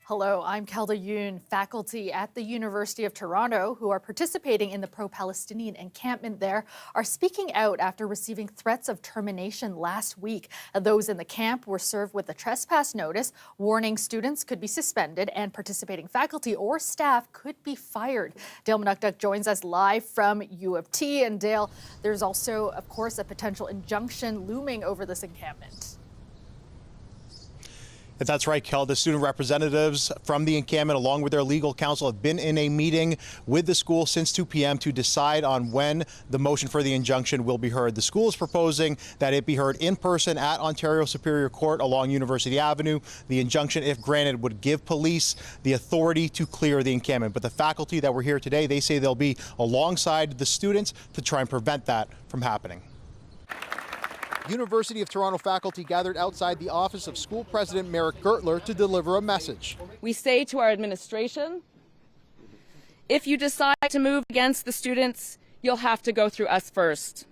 Hello, I'm Kelda Yoon. Faculty at the University of Toronto who are participating in the pro-Palestinian encampment there are speaking out after receiving threats of termination last week. Those in the camp were served with a trespass notice, warning students could be suspended and participating faculty or staff could be fired. Dale Manukduk joins us live from U of T. And Dale, there's also, of course, a potential injunction looming over this encampment. That's right, Kel. The student representatives from the encampment, along with their legal counsel, have been in a meeting with the school since 2 p.m. to decide on when the motion for the injunction will be heard. The school is proposing that it be heard in person at Ontario Superior Court along University Avenue. The injunction, if granted, would give police the authority to clear the encampment. But the faculty that were here today, they say they'll be alongside the students to try and prevent that from happening. University of Toronto faculty gathered outside the office of School President Merrick Gertler to deliver a message. We say to our administration, if you decide to move against the students, you'll have to go through us first.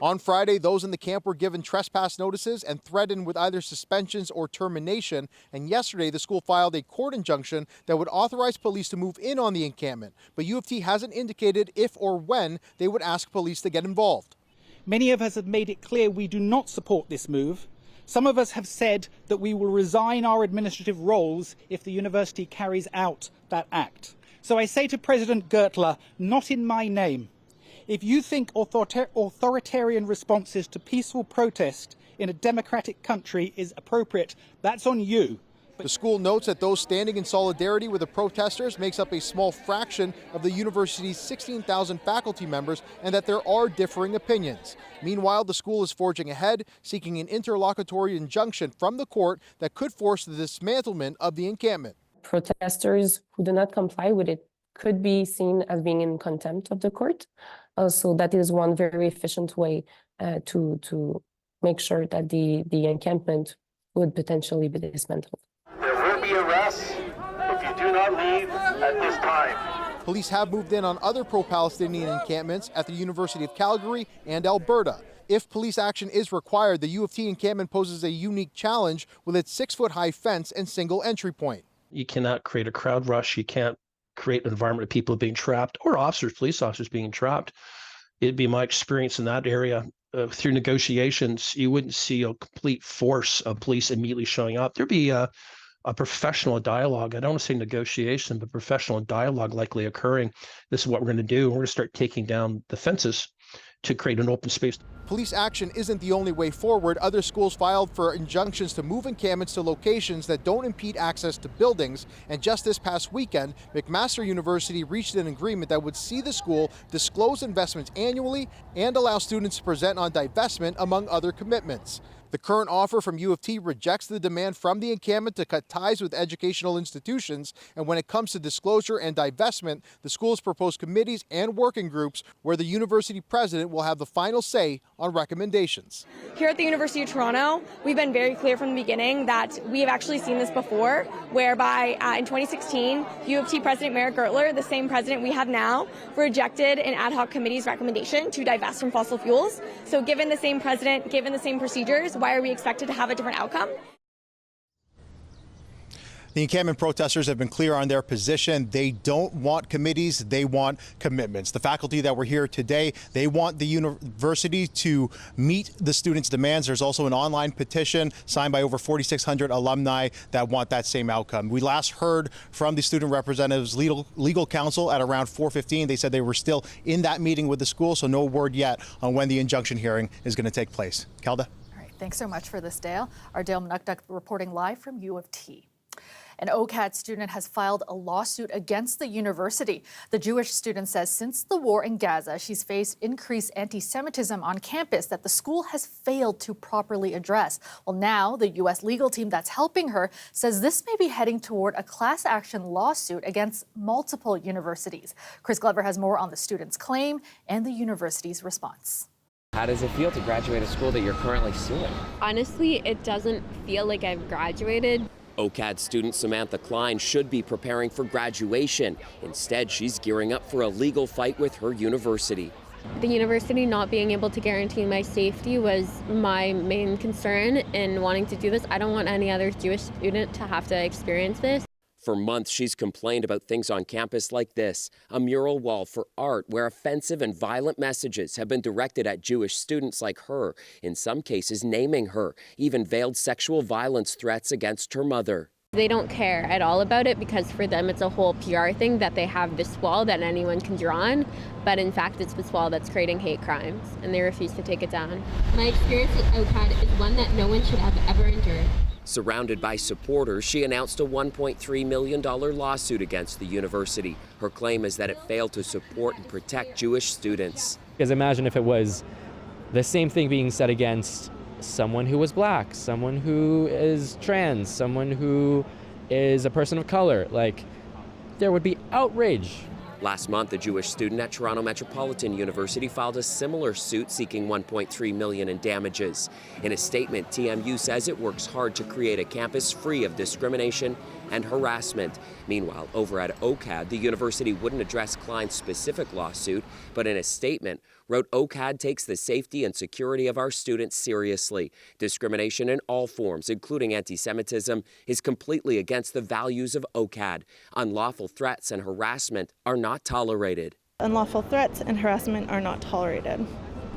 On Friday, those in the camp were given trespass notices and threatened with either suspensions or termination. And yesterday, the school filed a court injunction that would authorize police to move in on the encampment. But U of T hasn't indicated if or when they would ask police to get involved. Many of us have made it clear we do not support this move. Some of us have said that we will resign our administrative roles if the university carries out that act. So I say to President Gertler, not in my name, if you think authoritarian responses to peaceful protest in a democratic country is appropriate, that's on you. The school notes that those standing in solidarity with the protesters makes up a small fraction of the university's 16,000 faculty members and that there are differing opinions. Meanwhile, the school is forging ahead, seeking an interlocutory injunction from the court that could force the dismantlement of the encampment. Protesters who do not comply with it could be seen as being in contempt of the court. So that is one very efficient way to make sure that the encampment would potentially be dismantled. There will be arrests if you do not leave at this time. Police have moved in on other pro-Palestinian encampments at the University of Calgary and Alberta. If police action is required, the U of T encampment poses a unique challenge with its 6-foot-high fence and single entry point. You cannot create a crowd rush. You can't create an environment of people being trapped or police officers being trapped. It'd be my experience in that area. Through negotiations, you wouldn't see a complete force of police immediately showing up. There'd be a professional dialogue. I don't want to say negotiation, but professional dialogue likely occurring. This is what we're going to do. We're going to start taking down the fences to create an open space. Police action isn't the only way forward. Other schools filed for injunctions to move encampments to locations that don't impede access to buildings. And just this past weekend, McMaster University reached an agreement that would see the school disclose investments annually and allow students to present on divestment, among other commitments. The current offer from U of T rejects the demand from the encampment to cut ties with educational institutions. And when it comes to disclosure and divestment, the school's proposed committees and working groups where the university president will have the final say on recommendations. Here at the University of Toronto, we've been very clear from the beginning that we have actually seen this before, whereby in 2016, U of T President Merrick Gertler, the same president we have now, rejected an ad hoc committee's recommendation to divest from fossil fuels. So given the same president, given the same procedures, why are we expected to have a different outcome? The encampment protesters have been clear on their position. They don't want committees, they want commitments. The faculty that were here today, they want the university to meet the students' demands. There's also an online petition signed by over 4,600 alumni that want that same outcome. We last heard from the student representatives' legal counsel at around 4:15. They said they were still in that meeting with the school, so no word yet on when the injunction hearing is going to take place. Kelda? All right, thanks so much for this, Dale. Our Dale Manukduk reporting live from U of T. An OCAD student has filed a lawsuit against the university. The Jewish student says since the war in Gaza, she's faced increased anti-Semitism on campus that the school has failed to properly address. Well, now the U.S. legal team that's helping her says this may be heading toward a class action lawsuit against multiple universities. Chris Glover has more on the student's claim and the university's response. How does it feel to graduate a school that you're currently suing? Honestly, it doesn't feel like I've graduated. OCAD student Samantha Klein should be preparing for graduation. Instead, she's gearing up for a legal fight with her university. The university not being able to guarantee my safety was my main concern in wanting to do this. I don't want any other Jewish student to have to experience this. For months, she's complained about things on campus like this, a mural wall for art where offensive and violent messages have been directed at Jewish students like her, in some cases naming her, even veiled sexual violence threats against her mother. They don't care at all about it because for them it's a whole PR thing that they have this wall that anyone can draw on, but in fact it's this wall that's creating hate crimes and they refuse to take it down. My experience at OCAD is one that no one should have ever endured. Surrounded by supporters, she announced a $1.3 million lawsuit against the university. Her claim is that it failed to support and protect Jewish students. Because imagine if it was the same thing being said against someone who was black, someone who is trans, someone who is a person of color. Like, there would be outrage. Last month, a Jewish student at Toronto Metropolitan University filed a similar suit seeking $1.3 million in damages. In a statement, TMU says it works hard to create a campus free of discrimination and harassment. Meanwhile, over at OCAD, the university wouldn't address Klein's specific lawsuit, but in a statement, wrote OCAD takes the safety and security of our students seriously. Discrimination in all forms, including anti-Semitism, is completely against the values of OCAD. Unlawful threats and harassment are not tolerated. Unlawful threats and harassment are not tolerated.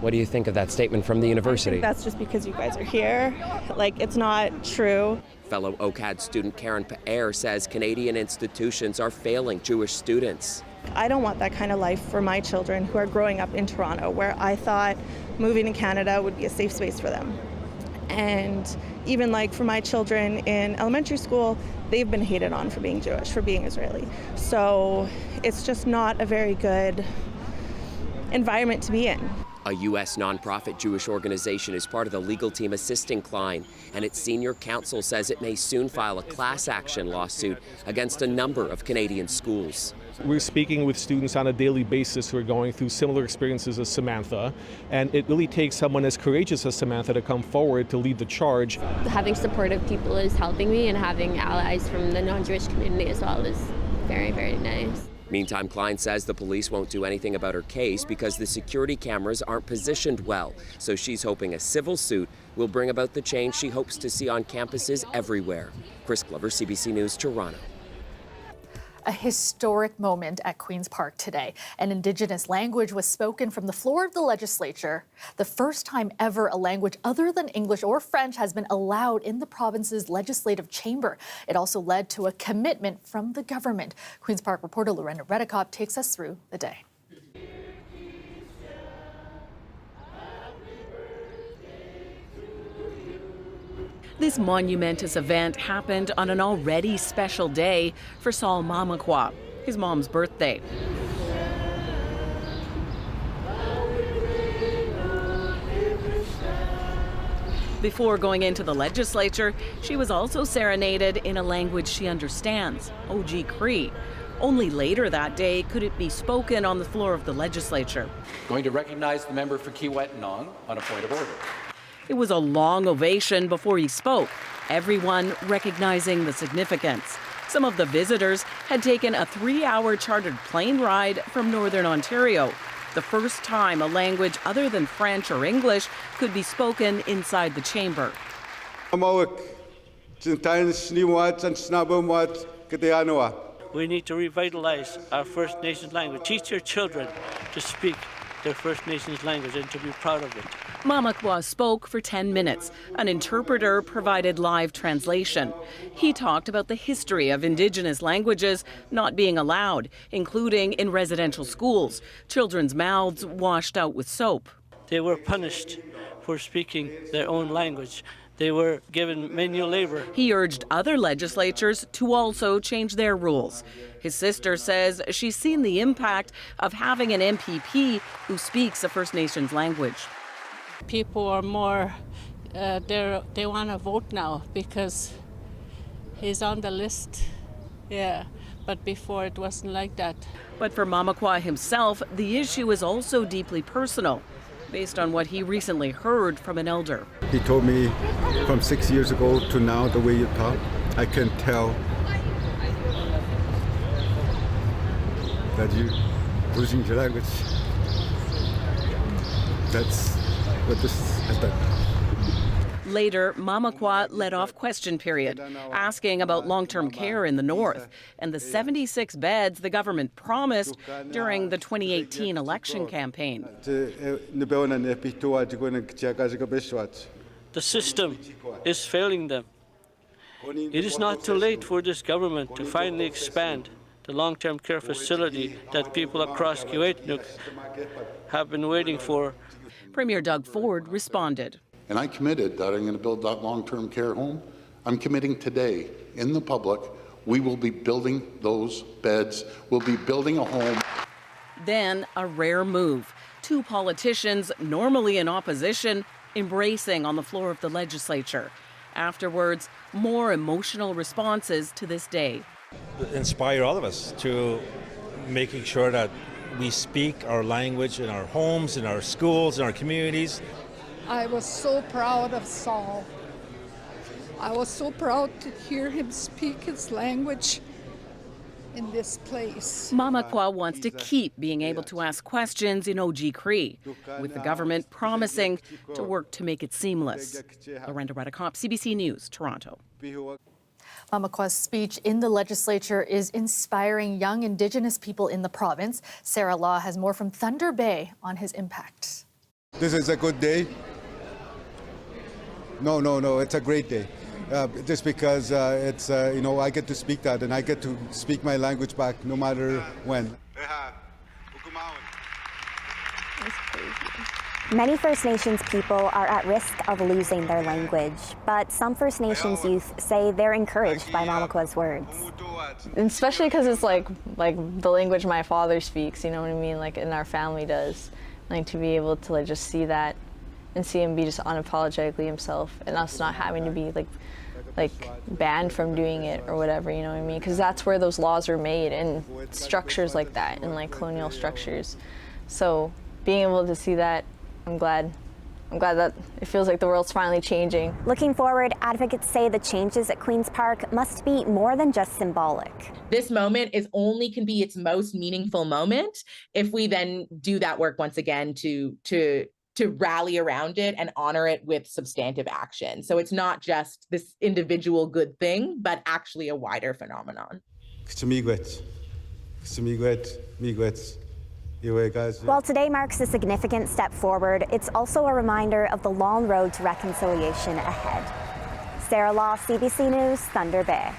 What do you think of that statement from the university? I think that's just because you guys are here. Like, it's not true. Fellow OCAD student Karen Paer says Canadian institutions are failing Jewish students. I don't want that kind of life for my children who are growing up in Toronto, where I thought moving to Canada would be a safe space for them. And even like for my children in elementary school, they've been hated on for being Jewish, for being Israeli. So it's just not a very good environment to be in. A U.S. nonprofit Jewish organization is part of the legal team assisting Klein, and its senior counsel says it may soon file a class action lawsuit against a number of Canadian schools. We're speaking with students on a daily basis who are going through similar experiences as Samantha, and it really takes someone as courageous as Samantha to come forward to lead the charge. Having supportive people is helping me, and having allies from the non-Jewish community as well is very, very nice. Meantime, Klein says the police won't do anything about her case because the security cameras aren't positioned well. So she's hoping a civil suit will bring about the change she hopes to see on campuses everywhere. Chris Glover, CBC News, Toronto. A historic moment at Queen's Park today. An Indigenous language was spoken from the floor of the legislature. The first time ever a language other than English or French has been allowed in the province's legislative chamber. It also led to a commitment from the government. Queen's Park reporter Lorena Redicop takes us through the day. This monumentous event happened on an already special day for Saul Mamakwa, his mom's birthday. Before going into the legislature, she was also serenaded in a language she understands, OG Cree. Only later that day could it be spoken on the floor of the legislature. Going to recognize the member for Kiiwetinoong on a point of order. It was a long ovation before he spoke, everyone recognizing the significance. Some of the visitors had taken a 3-hour chartered plane ride from Northern Ontario, the first time a language other than French or English could be spoken inside the chamber. We need to revitalize our First Nations language. Teach your children to speak their First Nations language and to be proud of it. Mamakwa spoke for 10 minutes. An interpreter provided live translation. He talked about the history of Indigenous languages not being allowed, including in residential schools, children's mouths washed out with soap. They were punished for speaking their own language. They were given manual labor. He urged other legislatures to also change their rules. His sister says she's seen the impact of having an MPP who speaks a First Nations language. People are more, they want to vote now because he's on the list. Yeah, but before it wasn't like that. But for Mamakwa himself, the issue is also deeply personal, based on what he recently heard from an elder. He told me from 6 years ago to now, the way you talk, I can tell that you're losing your language. That's what this has done. Later, Mamakwa led off question period, asking about long-term care in the north and the 76 beds the government promised during the 2018 election campaign. The system is failing them. It is not too late for this government to finally expand the long-term care facility that people across Kiwetinoong have been waiting for. Premier Doug Ford responded. And I committed that I'm going to build that long-term care home. I'm committing today in the public, we will be building those beds. We'll be building a home. Then a rare move. Two politicians, normally in opposition, embracing on the floor of the legislature. Afterwards, more emotional responses to this day. Inspire all of us to making sure that we speak our language in our homes, in our schools, in our communities. I was so proud of Saul. I was so proud to hear him speak his language in this place. Mamakwa wants to keep being able to ask questions in OG Cree, with the government promising to work to make it seamless. Lorenda Redekop, CBC News, Toronto. Mamakwa's speech in the legislature is inspiring young Indigenous people in the province. Sarah Law has more from Thunder Bay on his impact. This is a good day. No, it's a great day. Just because it's, I get to speak that and I get to speak my language back no matter when. Many First Nations people are at risk of losing their language, but some First Nations youth say they're encouraged by Mamakwa's words. Especially because it's like the language my father speaks, you know what I mean, like, and our family does. Like, to be able to just see that and see him be just unapologetically himself, and us not having to be like banned from doing it or whatever, you know what I mean? Because that's where those laws were made, and structures like that, and like colonial structures. So being able to see that, I'm glad that it feels like the world's finally changing. Looking forward, advocates say the changes at Queen's Park must be more than just symbolic. This moment can be its most meaningful moment if we then do that work once again to rally around it and honor it with substantive action. So it's not just this individual good thing, but actually a wider phenomenon. While today marks a significant step forward, it's also a reminder of the long road to reconciliation ahead. Sarah Law, CBC News, Thunder Bay.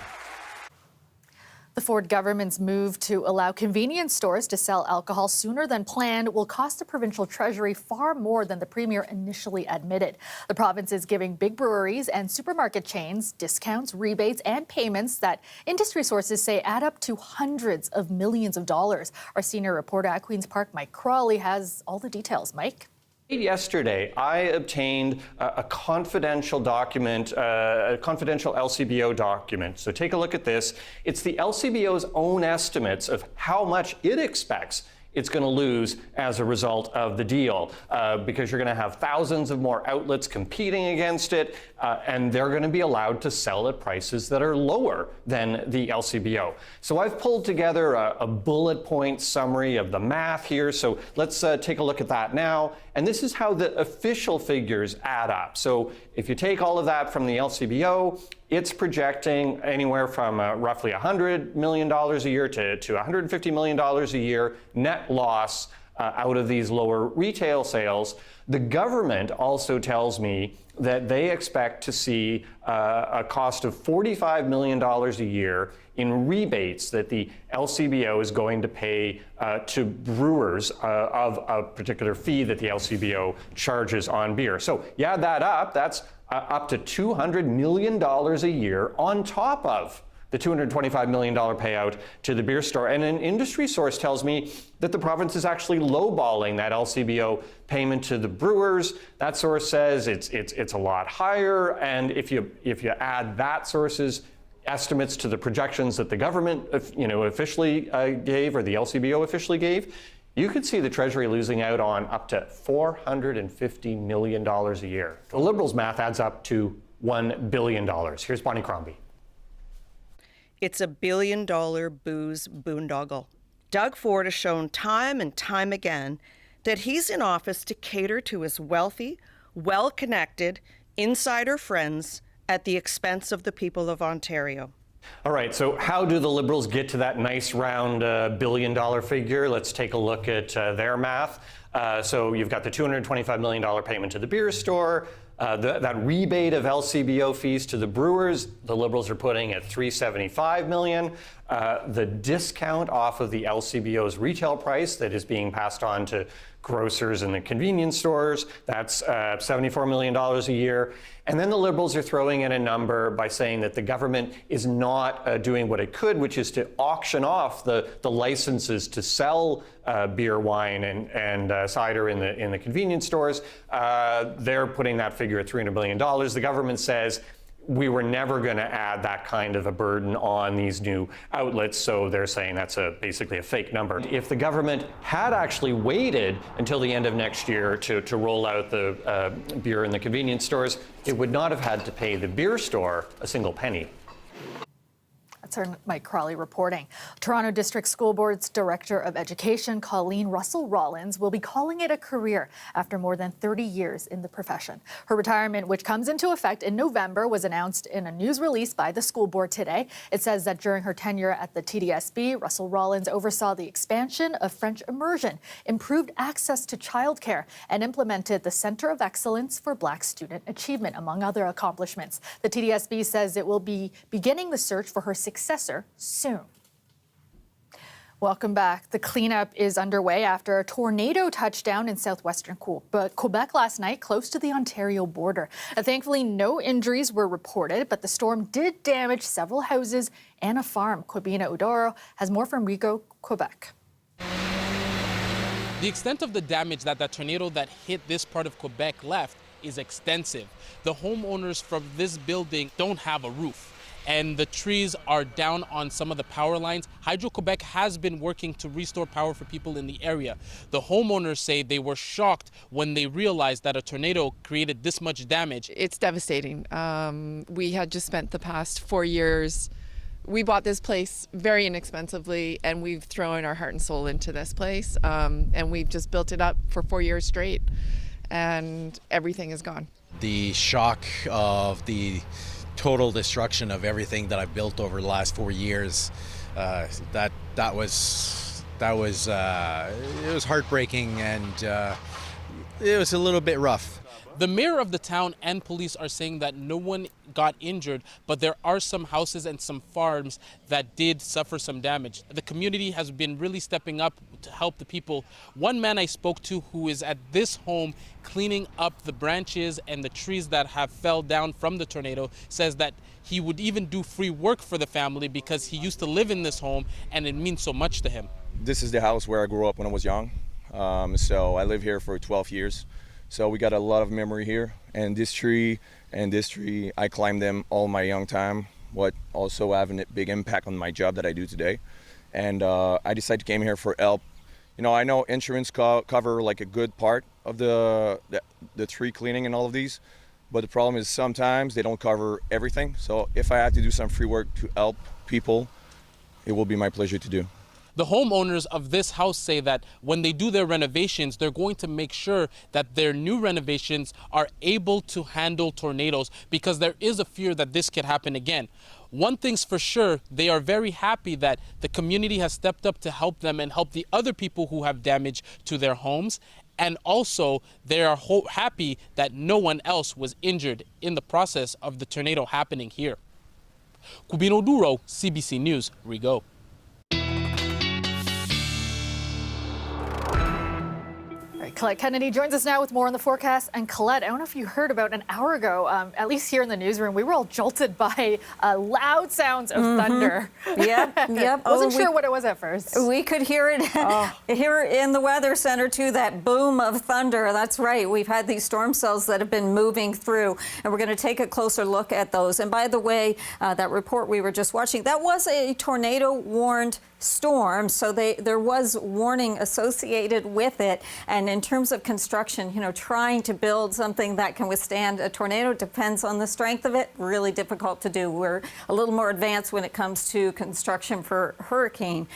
The Ford government's move to allow convenience stores to sell alcohol sooner than planned will cost the provincial treasury far more than the premier initially admitted. The province is giving big breweries and supermarket chains discounts, rebates, and payments that industry sources say add up to hundreds of millions of dollars. Our senior reporter at Queen's Park, Mike Crawley, has all the details. Mike? Yesterday, I obtained a confidential document, a confidential LCBO document. So take a look at this. It's the LCBO's own estimates of how much it expects it's going to lose as a result of the deal, because you're going to have thousands of more outlets competing against it, and they're going to be allowed to sell at prices that are lower than the LCBO. So I've pulled together a bullet point summary of the math here. So let's take a look at that now. And this is how the official figures add up. So if you take all of that from the LCBO, it's projecting anywhere from roughly $100 million a year to $150 million a year net loss out of these lower retail sales. The government also tells me that they expect to see a cost of $45 million a year in rebates that the LCBO is going to pay to brewers of a particular fee that the LCBO charges on beer. So you add that up, that's up to $200 million a year on top of the $225 million payout to the beer store. And an industry source tells me that the province is actually lowballing that LCBO payment to the brewers. That source says it's a lot higher. And if you add that source's estimates to the projections that the government officially gave, or the LCBO officially gave, you could see the Treasury losing out on up to $450 million a year. The Liberals' math adds up to $1 billion. Here's Bonnie Crombie. It's a billion-dollar booze boondoggle. Doug Ford has shown time and time again that he's in office to cater to his wealthy, well-connected, insider friends at the expense of the people of Ontario. All right, so how do the Liberals get to that nice round billion-dollar figure? Let's take a look at their math. So you've got the $225 million payment to the beer store, that rebate of LCBO fees to the brewers, the Liberals are putting at $375 million. The discount off of the LCBO's retail price that is being passed on to grocers and the convenience stores, that's $74 million a year. And then the Liberals are throwing in a number by saying that the government is not doing what it could, which is to auction off the licenses to sell beer, wine, and cider in the convenience stores. They're putting that figure at $300 million. The government says we were never going to add that kind of a burden on these new outlets, so they're saying that's basically a fake number. If the government had actually waited until the end of next year to roll out the beer in the convenience stores, it would not have had to pay the beer store a single penny. That's our Mike Crawley reporting. Toronto District School Board's Director of Education, Colleen Russell-Rollins, will be calling it a career after more than 30 years in the profession. Her retirement, which comes into effect in November, was announced in a news release by the school board today. It says that during her tenure at the TDSB, Russell-Rollins oversaw the expansion of French immersion, improved access to childcare, and implemented the Centre of Excellence for Black Student Achievement, among other accomplishments. The TDSB says it will be beginning the search for her successor soon. Welcome back. The cleanup is underway after a tornado touched down in southwestern Quebec last night, close to the Ontario border. Thankfully, no injuries were reported, but the storm did damage several houses and a farm. Quibina Udoro has more from Rico, Quebec. The extent of the damage that the tornado that hit this part of Quebec left is extensive. The homeowners from this building don't have a roof, and the trees are down on some of the power lines. Hydro-Quebec has been working to restore power for people in the area. The homeowners say they were shocked when they realized that a tornado created this much damage. It's devastating. We had just spent the past 4 years. We bought this place very inexpensively, and we've thrown our heart and soul into this place, and we've just built it up for 4 years straight, and everything is gone. The shock of the total destruction of everything that I've built over the last 4 years, it was heartbreaking, and it was a little bit rough. The mayor of the town and police are saying that no one got injured, but there are some houses and some farms that did suffer some damage. The community has been really stepping up to help the people. One man I spoke to who is at this home cleaning up the branches and the trees that have fell down from the tornado says that he would even do free work for the family because he used to live in this home and it means so much to him. This is the house where I grew up when I was young, so I lived here for 12 years. So we got a lot of memory here, and this tree, I climbed them all my young time, what also having a big impact on my job that I do today. And I decided to come here for help. You know, I know insurance cover like a good part of the tree cleaning and all of these, but the problem is sometimes they don't cover everything. So if I have to do some free work to help people, it will be my pleasure to do. The homeowners of this house say that when they do their renovations, they're going to make sure that their new renovations are able to handle tornadoes because there is a fear that this could happen again. One thing's for sure, they are very happy that the community has stepped up to help them and help the other people who have damage to their homes. And also, they are happy that no one else was injured in the process of the tornado happening here. Quibina Udoro, CBC News, Rigo. Colette Kennedy joins us now with more on the forecast. And Colette, I don't know if you heard about an hour ago, at least here in the newsroom, we were all jolted by loud sounds of thunder. Yep. I wasn't sure what it was at first. We could hear it here in the Weather Center too, that boom of thunder. That's right. We've had these storm cells that have been moving through, and we're going to take a closer look at those. And by the way, that report we were just watching, that was a tornado-warned storm, so there was warning associated with it. And in terms of construction, you know, trying to build something that can withstand a tornado depends on the strength of it. Really difficult to do. We're a little more advanced when it comes to construction for hurricane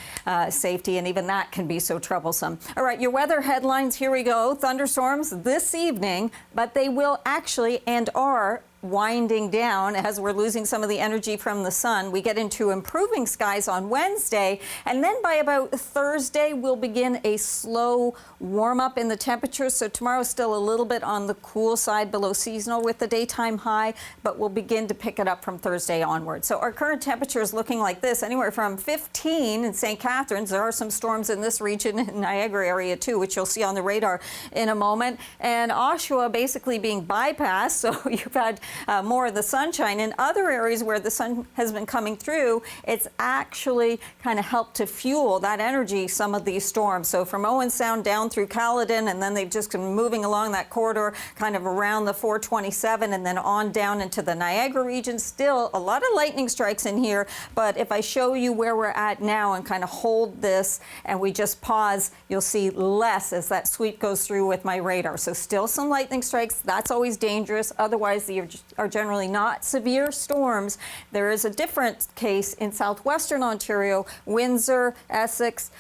safety, and even that can be so troublesome. All right, your weather headlines, here we go. Thunderstorms this evening, but they will actually and are winding down as we're losing some of the energy from the sun. We get into improving skies on Wednesday, and then by about Thursday, we'll begin a slow warm up in the temperatures. So tomorrow's still a little bit on the cool side, below seasonal with the daytime high, but we'll begin to pick it up from Thursday onward. So our current temperature is looking like this, anywhere from 15 in St. Catharines. There are some storms in this region, in Niagara area too, which you'll see on the radar in a moment. And Oshawa basically being bypassed, so you've had more of the sunshine. In other areas where the sun has been coming through, it's actually kind of helped to fuel that energy, some of these storms. So from Owen Sound down through Caledon, and then they've just been moving along that corridor kind of around the 427 and then on down into the Niagara region. Still a lot of lightning strikes in here, but if I show you where we're at now and kind of hold this and we just pause, you'll see less as that sweep goes through with my radar. So still some lightning strikes. That's always dangerous. Otherwise, they are generally not severe storms. There is a different case in southwestern Ontario, Windsor, Essex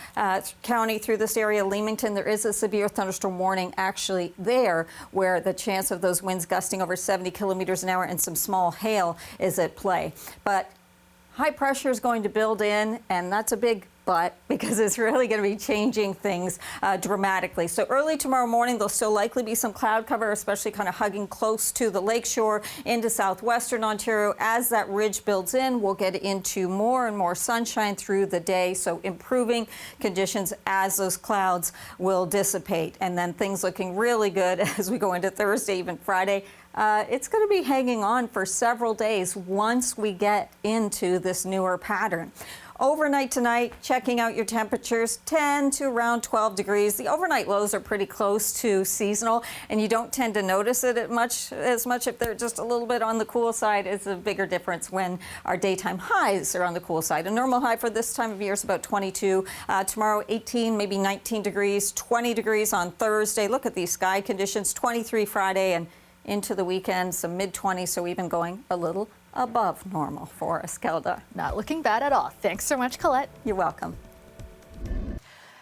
County through this area, Leamington. There is a severe thunderstorm warning actually there, where the chance of those winds gusting over 70 kilometers an hour and some small hail is at play. But high pressure is going to build in, and that's a big but, because it's really going to be changing things dramatically. So early tomorrow morning, there'll still likely be some cloud cover, especially kind of hugging close to the lakeshore into southwestern Ontario. As that ridge builds in, we'll get into more and more sunshine through the day. So improving conditions as those clouds will dissipate. And then things looking really good as we go into Thursday, even Friday. It's going to be hanging on for several days once we get into this newer pattern. Overnight tonight, checking out your temperatures, 10 to around 12 degrees. The overnight lows are pretty close to seasonal, and you don't tend to notice it as much if they're just a little bit on the cool side. It's a bigger difference when our daytime highs are on the cool side. A normal high for this time of year is about 22. Tomorrow, 18, maybe 19 degrees, 20 degrees on Thursday. Look at these sky conditions, 23 Friday, and into the weekend, some mid-20s, so even going a little above normal for us, Kelda. Not looking bad at all. Thanks so much, Colette. You're welcome.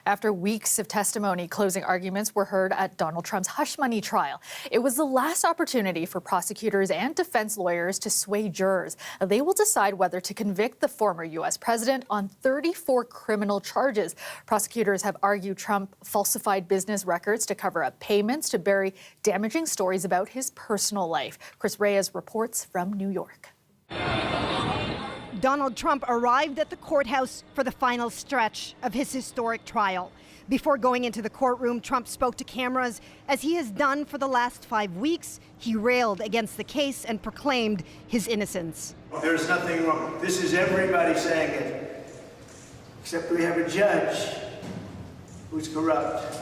After weeks of testimony, closing arguments were heard at Donald Trump's hush money trial. It was the last opportunity for prosecutors and defense lawyers to sway jurors. They will decide whether to convict the former U.S. president on 34 criminal charges. Prosecutors have argued Trump falsified business records to cover up payments to bury damaging stories about his personal life. Chris Reyes reports from New York. Donald Trump arrived at the courthouse for the final stretch of his historic trial. Before going into the courtroom, Trump spoke to cameras. As he has done for the last 5 weeks, he railed against the case and proclaimed his innocence. There's nothing wrong. This is everybody saying it, except we have a judge who's corrupt.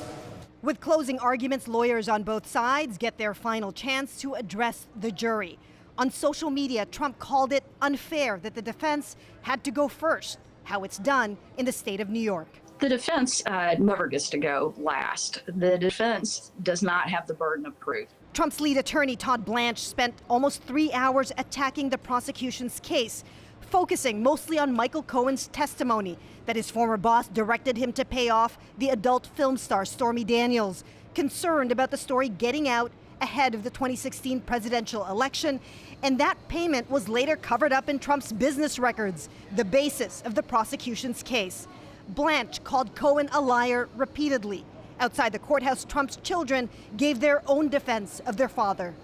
With closing arguments, lawyers on both sides get their final chance to address the jury. On social media, Trump called it unfair that the defense had to go first, how it's done in the state of New York. The defense never gets to go last. The defense does not have the burden of proof. Trump's lead attorney, Todd Blanche, spent almost 3 hours attacking the prosecution's case, focusing mostly on Michael Cohen's testimony that his former boss directed him to pay off the adult film star Stormy Daniels, concerned about the story getting out ahead of the 2016 presidential election, and that payment was later covered up in Trump's business records, the basis of the prosecution's case. Blanche called Cohen a liar repeatedly. Outside the courthouse, Trump's children gave their own defense of their father.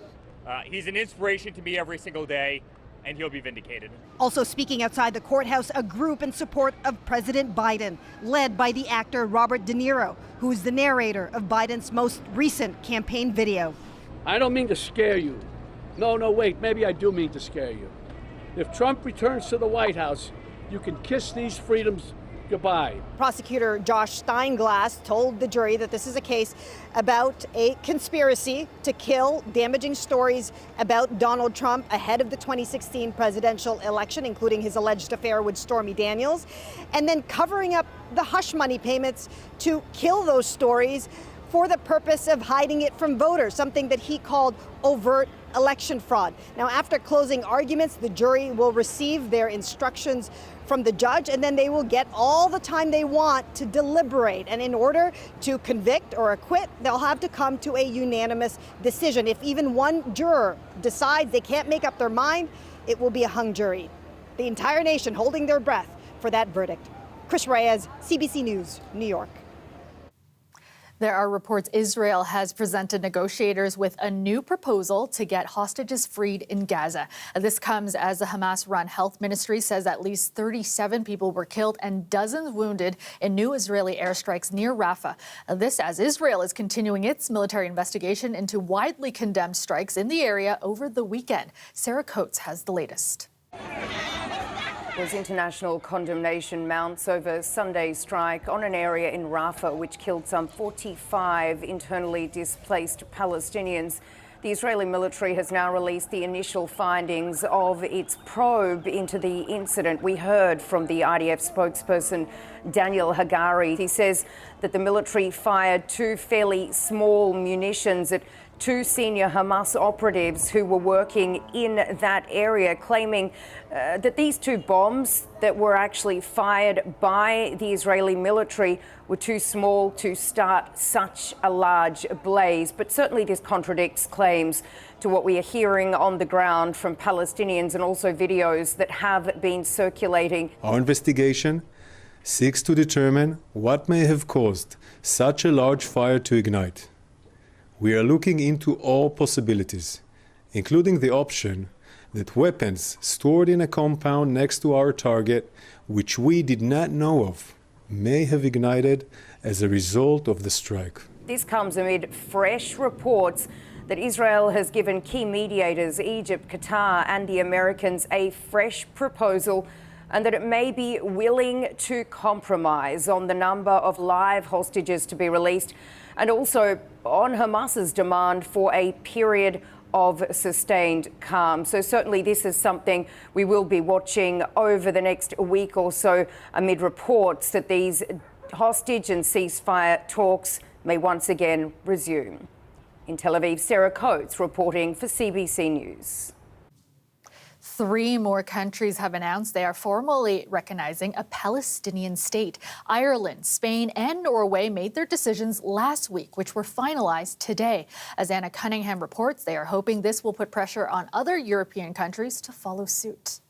He's an inspiration to me every single day, and he'll be vindicated. Also speaking outside the courthouse, a group in support of President Biden, led by the actor Robert De Niro, who is the narrator of Biden's most recent campaign video. I don't mean to scare you. No, wait, maybe I do mean to scare you. If Trump returns to the White House, you can kiss these freedoms goodbye. Prosecutor Josh Steinglass told the jury that this is a case about a conspiracy to kill damaging stories about Donald Trump ahead of the 2016 presidential election, including his alleged affair with Stormy Daniels, and then covering up the hush money payments to kill those stories for the purpose of hiding it from voters, something that he called overt election fraud. Now, after closing arguments, the jury will receive their instructions from the judge, and then they will get all the time they want to deliberate. And in order to convict or acquit, they'll have to come to a unanimous decision. If even one juror decides they can't make up their mind, it will be a hung jury. The entire nation holding their breath for that verdict. Chris Reyes, CBC News, New York. There are reports Israel has presented negotiators with a new proposal to get hostages freed in Gaza. This comes as the Hamas-run health ministry says at least 37 people were killed and dozens wounded in new Israeli airstrikes near Rafah. This as Israel is continuing its military investigation into widely condemned strikes in the area over the weekend. Sarah Coates has the latest. As international condemnation mounts over Sunday's strike on an area in Rafah which killed some 45 internally displaced Palestinians. The Israeli military has now released the initial findings of its probe into the incident. We heard from the IDF spokesperson Daniel Hagari. He says that the military fired two fairly small munitions at two senior Hamas operatives who were working in that area, claiming that these two bombs that were actually fired by the Israeli military were too small to start such a large blaze. But certainly this contradicts claims to what we are hearing on the ground from Palestinians and also videos that have been circulating. Our investigation seeks to determine what may have caused such a large fire to ignite. We are looking into all possibilities, including the option that weapons stored in a compound next to our target, which we did not know of, may have ignited as a result of the strike. This comes amid fresh reports that Israel has given key mediators, Egypt, Qatar, and the Americans, a fresh proposal, and that it may be willing to compromise on the number of live hostages to be released, and also on Hamas's demand for a period of sustained calm. So certainly this is something we will be watching over the next week or so amid reports that these hostage and ceasefire talks may once again resume. In Tel Aviv, Sarah Coates reporting for CBC News. 3 more countries have announced they are formally recognizing a Palestinian state. Ireland, Spain, and Norway made their decisions last week, which were finalized today. As Anna Cunningham reports, they are hoping this will put pressure on other European countries to follow suit.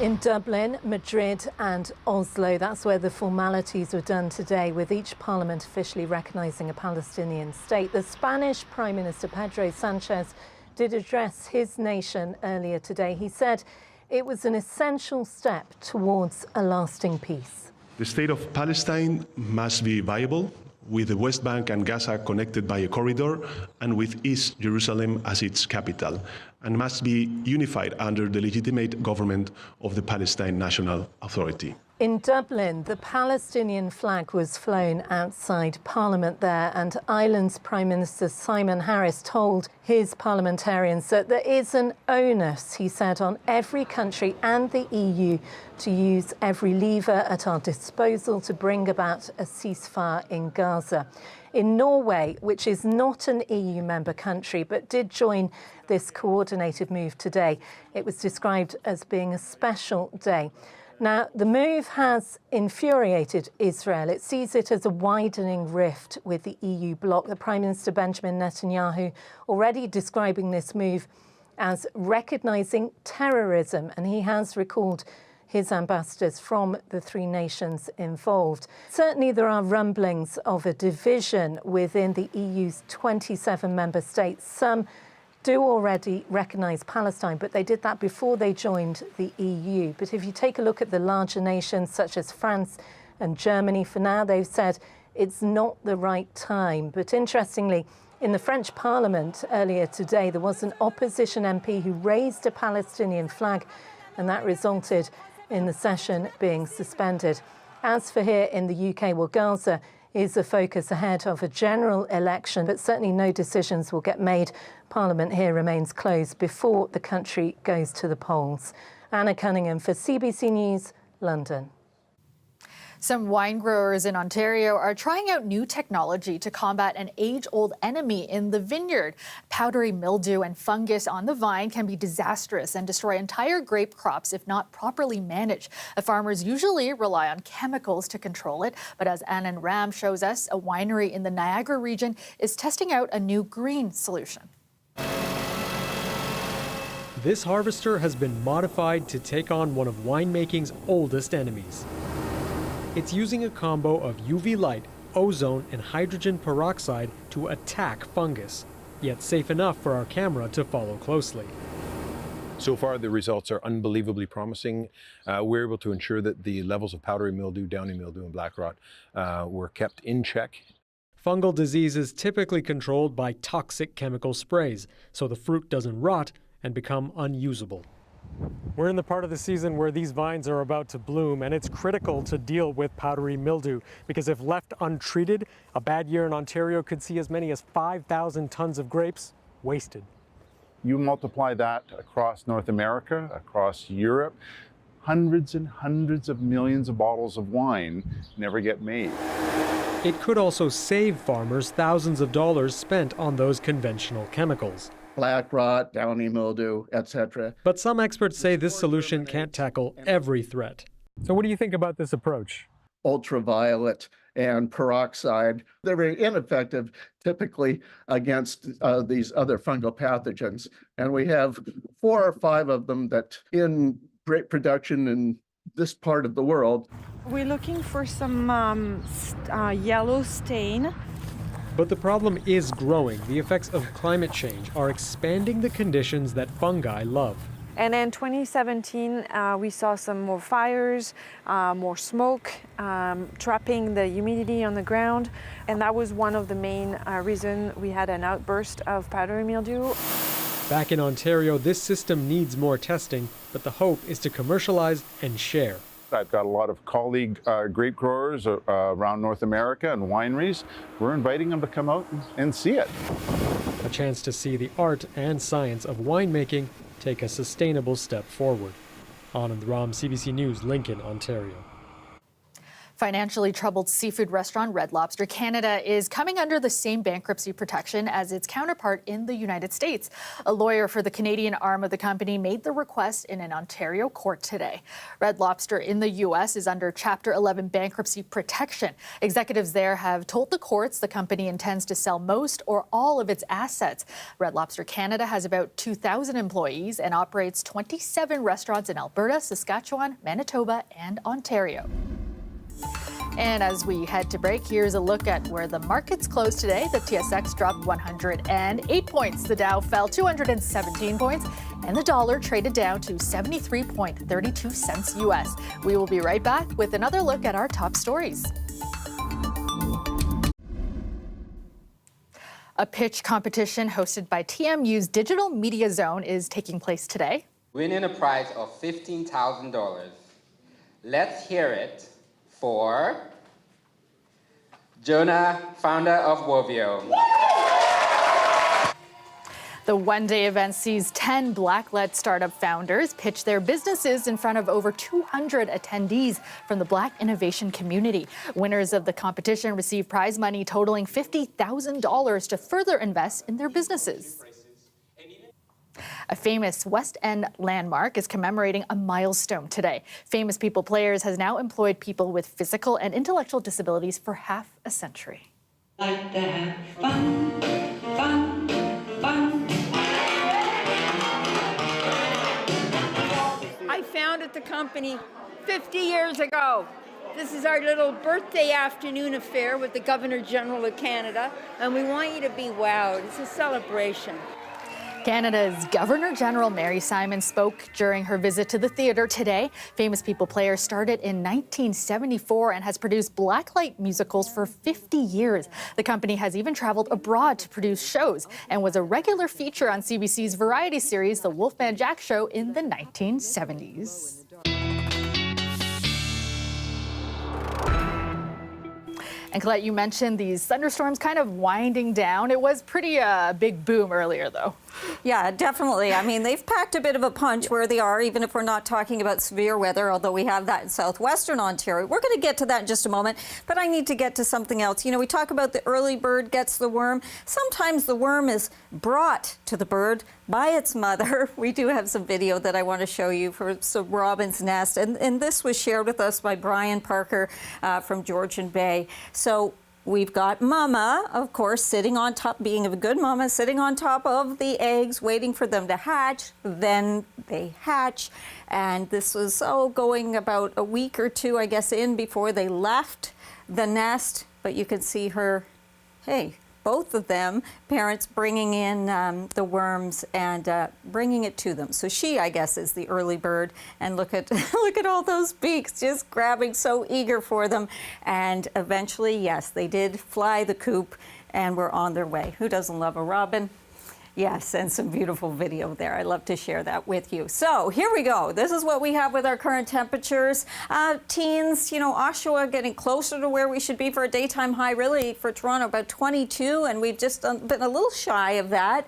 In Dublin, Madrid and Oslo, that's where the formalities were done today, with each parliament officially recognizing a Palestinian state. The Spanish Prime Minister Pedro Sanchez did address his nation earlier today. He said it was an essential step towards a lasting peace. The state of Palestine must be viable, with the West Bank and Gaza connected by a corridor and with East Jerusalem as its capital, and must be unified under the legitimate government of the Palestine National Authority. In Dublin, the Palestinian flag was flown outside Parliament there, and Ireland's Prime Minister Simon Harris told his parliamentarians that there is an onus, he said, on every country and the EU to use every lever at our disposal to bring about a ceasefire in Gaza. In Norway, which is not an EU member country but did join this coordinated move today, it was described as being a special day. Now, the move has infuriated Israel. It sees it as a widening rift with the EU bloc. The Prime Minister Benjamin Netanyahu already describing this move as recognising terrorism, and he has recalled his ambassadors from the 3 nations involved. Certainly there are rumblings of a division within the EU's 27 member states. Some do already recognise Palestine, but they did that before they joined the EU. But if you take a look at the larger nations such as France and Germany, for now they've said it's not the right time. But interestingly, in the French Parliament earlier today, there was an opposition MP who raised a Palestinian flag, and that resulted in the session being suspended. As for here in the UK, well, Gaza is a focus ahead of a general election, but certainly no decisions will get made. Parliament here remains closed before the country goes to the polls. Anna Cunningham for CBC News, London. Some wine growers in Ontario are trying out new technology to combat an age-old enemy in the vineyard. Powdery mildew and fungus on the vine can be disastrous and destroy entire grape crops if not properly managed. The farmers usually rely on chemicals to control it, but as Anand Ram shows us, a winery in the Niagara region is testing out a new green solution. This harvester has been modified to take on one of winemaking's oldest enemies. It's using a combo of UV light, ozone, and hydrogen peroxide to attack fungus, yet safe enough for our camera to follow closely. So far, the results are unbelievably promising. We're able to ensure that the levels of powdery mildew, downy mildew, and black rot were kept in check. Fungal disease is typically controlled by toxic chemical sprays, so the fruit doesn't rot and become unusable. We're in the part of the season where these vines are about to bloom, and it's critical to deal with powdery mildew because if left untreated, a bad year in Ontario could see as many as 5,000 tons of grapes wasted. You multiply that across North America, across Europe, hundreds and hundreds of millions of bottles of wine never get made. It could also save farmers thousands of dollars spent on those conventional chemicals. Black rot, downy mildew, etc. But some experts say this solution can't tackle every threat. So what do you think about this approach? Ultraviolet and peroxide, they're very ineffective typically against these other fungal pathogens. And we have 4 or 5 of them that in great production in this part of the world. We're looking for some yellow stain. But the problem is growing. The effects of climate change are expanding the conditions that fungi love. And in 2017, we saw some more fires, more smoke, trapping the humidity on the ground. And that was one of the main reasons we had an outburst of powdery mildew. Back in Ontario, this system needs more testing, but the hope is to commercialize and share. I've got a lot of colleague grape growers around North America and wineries. We're inviting them to come out and see it. A chance to see the art and science of winemaking take a sustainable step forward. Anand Ram, CBC News, Lincoln, Ontario. Financially troubled seafood restaurant Red Lobster Canada is coming under the same bankruptcy protection as its counterpart in the United States. A lawyer for the Canadian arm of the company made the request in an Ontario court today. Red Lobster in the U.S. is under Chapter 11 bankruptcy protection. Executives there have told the courts the company intends to sell most or all of its assets. Red Lobster Canada has about 2,000 employees and operates 27 restaurants in Alberta, Saskatchewan, Manitoba, and Ontario. And as we head to break, here's a look at where the markets closed today. The TSX dropped 108 points. The Dow fell 217 points. And the dollar traded down to 73.32 cents U.S. We will be right back with another look at our top stories. A pitch competition hosted by TMU's Digital Media Zone is taking place today. Winning a prize of $15,000. Let's hear it for Jonah, founder of Wovio. The one-day event sees 10 Black-led startup founders pitch their businesses in front of over 200 attendees from the Black innovation community. Winners of the competition receive prize money totaling $50,000 to further invest in their businesses. A famous West End landmark is commemorating a milestone today. Famous People Players has now employed people with physical and intellectual disabilities for half a century. Like to have fun, fun, fun. I founded the company 50 years ago. This is our little birthday afternoon affair with the Governor General of Canada, and we want you to be wowed. It's a celebration. Canada's Governor General Mary Simon spoke during her visit to the theatre today. Famous People Players started in 1974 and has produced blacklight musicals for 50 years. The company has even traveled abroad to produce shows and was a regular feature on CBC's variety series, The Wolfman Jack Show, in the 1970s. And Colette, you mentioned these thunderstorms kind of winding down. It was pretty big boom earlier, though. Yeah, definitely. I mean, they've packed a bit of a punch where they are, even if we're not talking about severe weather, although we have that in southwestern Ontario. We're going to get to that in just a moment, but I need to get to something else. You know, we talk about the early bird gets the worm. Sometimes the worm is brought to the bird by its mother. We do have some video that I want to show you for some robin's nest, and this was shared with us by Brian Parker from Georgian Bay. So we've got Mama, of course, sitting on top, being a good mama, sitting on top of the eggs, waiting for them to hatch. Then they hatch. And this was, going about a week or two, I guess, in before they left the nest. But you can see her, both of them, parents bringing in the worms and bringing it to them. So she, I guess, is the early bird. And look at look at all those beaks, just grabbing, so eager for them. And eventually, yes, they did fly the coop and were on their way. Who doesn't love a robin? Yes, and some beautiful video there. I love to share that with you. So here we go. This is what we have with our current temperatures. Teens, Oshawa getting closer to where we should be for a daytime high, really, for Toronto, about 22, and we've just been a little shy of that.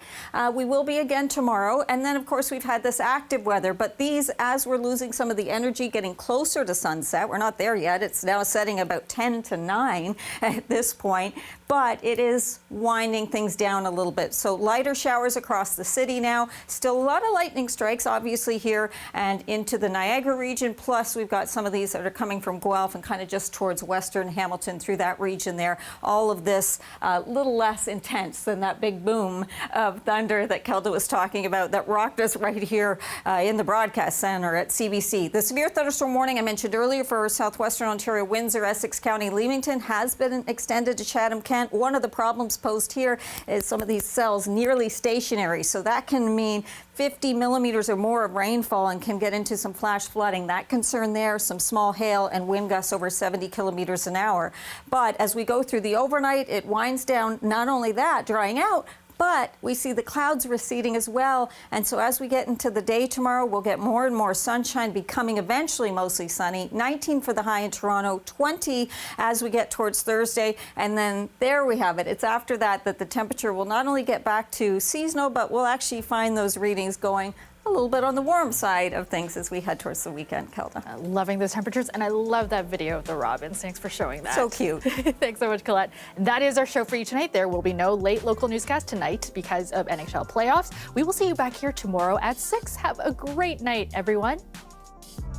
We will be again tomorrow. And then, of course, we've had this active weather. But these, as we're losing some of the energy, getting closer to sunset, we're not there yet. It's now setting about 10 to 9 at this point. But it is winding things down a little bit. So lighter showers across the city now. Still a lot of lightning strikes, obviously, here and into the Niagara region. Plus, we've got some of these that are coming from Guelph and kind of just towards western Hamilton through that region there. All of this a little less intense than that big boom of thunder that Kelda was talking about that rocked us right here in the broadcast center at CBC. The severe thunderstorm warning I mentioned earlier for southwestern Ontario, Windsor, Essex County, Leamington has been extended to Chatham, Kent. One of the problems posed here is some of these cells nearly stationary, so that can mean 50 millimeters or more of rainfall and can get into some flash flooding. That concern there, some small hail and wind gusts over 70 kilometers an hour. But as we go through the overnight, it winds down. Not only that, drying out, but we see the clouds receding as well. And so as we get into the day tomorrow, we'll get more and more sunshine, becoming eventually mostly sunny. 19 for the high in Toronto, 20 as we get towards Thursday. And then there we have it. It's after that that the temperature will not only get back to seasonal, but we'll actually find those readings going a little bit on the warm side of things as we head towards the weekend, Kelda. Loving those temperatures, and I love that video of the robins. Thanks for showing that. So cute. Thanks so much, Colette. That is our show for you tonight. There will be no late local newscast tonight because of NHL playoffs. We will see you back here tomorrow at 6. Have a great night, everyone.